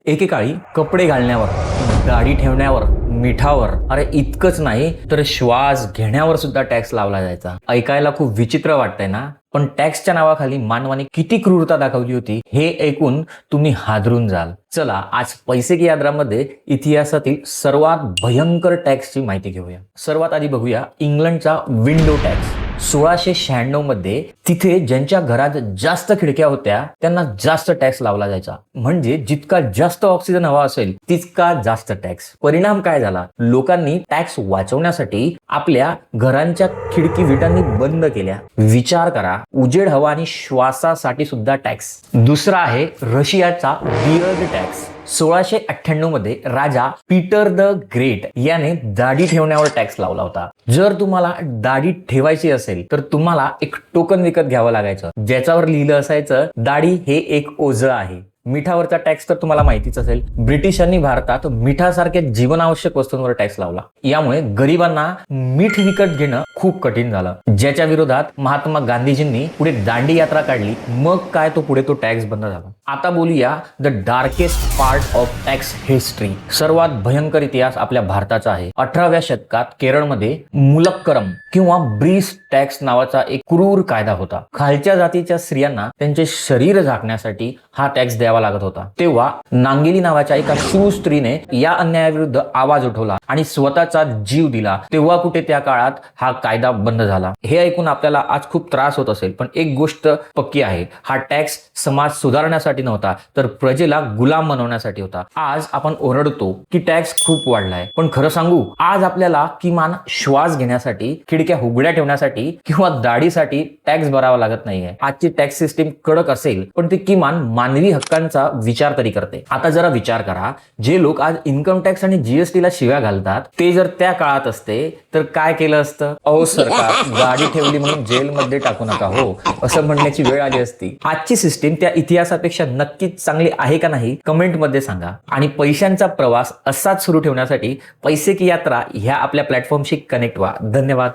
एकेकाळी कपडे घालण्यावर, दाढी ठेवण्यावर, मिठावर, अरे इतकंच नाही तर श्वास घेण्यावर सुद्धा टॅक्स लावला जायचा. ऐकायला खूप विचित्र वाटतंय ना, पण टॅक्सच्या नावाखाली मानवाने किती क्रूरता दाखवली होती हे ऐकून तुम्ही हादरून जाल. चला आज पैसे की यात्रामध्ये इतिहासातील सर्वात भयंकर टॅक्सची माहिती घेऊया. सर्वात आधी बघूया इंग्लंडचा विंडो टॅक्स. 1696 मध्ये तिथे ज्यांच्या घरात जास्त खिडक्या होत्या त्यांना जास्त टॅक्स लावला जायचा. म्हणजे जितका जास्त ऑक्सिजन हवा असेल तितका जास्त टॅक्स. परिणाम काय झाला? लोकांनी टॅक्स वाचवण्यासाठी आपल्या घरांच्या खिडकी विटांनी बंद केल्या. विचार करा, उजेड हवा आणि श्वासासाठी सुद्धा टॅक्स. दुसरा आहे रशियाचा बियर्ड टॅक्स. 1698 मध्ये राजा पीटर द ग्रेट याने दाढी ठेवण्यावर टॅक्स लावला होता. जर तुम्हाला दाढी ठेवायची असेल तर तुम्हाला एक टोकन विकत घ्यावं लागायचं, ज्याच्यावर लिहिलं असायचं दाढी हे एक ओझं आहे. मिठावरचा टॅक्स तर तुम्हाला माहितीच असेल. ब्रिटिशांनी भारतात मिठासारख्या जीवनावश्यक वस्तूंवर टॅक्स लावला. यामुळे गरिबांना मीठ विकत घेणं खूप कठीण झालं, ज्याच्या विरोधात महात्मा गांधीजींनी पुढे दांडी यात्रा काढली. मग काय पुढे तो टॅक्स बंद झाला. आता बोलूया the darkest part of tax history. सर्वात भयंकर इतिहास आपल्या भारताचा आहे. 18व्या शतकात केरळमध्ये मुलक्करम किंवा ब्रीस टॅक्स नावाचा एक क्रूर कायदा होता. खालच्या जातीच्या स्त्रियांना त्यांचे शरीर झाकण्यासाठी हा टॅक्स द्यावा लागत होता. तेव्हा नांगेली नावाच्या एका शूर स्त्रीने या अन्यायाविरुद्ध आवाज उठवला आणि स्वतःचा जीव दिला. तेव्हा कुठे त्या काळात हा कायदा बंद झाला. हे ऐकून आपल्याला आज खूप त्रास होत असेल, पण एक गोष्ट पक्की आहे, हा टॅक्स समाज सुधारण्यासाठी नव्हता तर प्रजेला गुलाम बनवण्यासाठी होता. आज आपण ओरडतो की टॅक्स खूप वाढलाय, पण खरं सांगू आज आपल्याला किमान श्वास घेण्यासाठी, खिडक्या उघड्या ठेवण्यासाठी किंवा दाढीसाठी टॅक्स भरावा लागत नाहीये. आजची टॅक्स सिस्टीम कडक असेल पण ती किमान मानवी हक्कांचा विचार तरी करते. आता जरा विचार करा, जे लोक आज इन्कम टॅक्स आणि जीएसटी ला शिव्या घालतात ते जर त्या काळात असते तर काय केलं असतं? अहो सरकार, गाडी ठेवली म्हणून जेलमध्ये टाकू नका हो, असं म्हणण्याची वेळ आली असती. आजची सिस्टीम त्या इतिहासापेक्षा नक्कीच चांगली आहे का नाही कमेंट मध्ये सांगा. आणि पैशांचा प्रवास असाच सुरू ठेवण्यासाठी पैसे की यात्रा ह्या आपल्या प्लॅटफॉर्मशी कनेक्ट व्हा. धन्यवाद.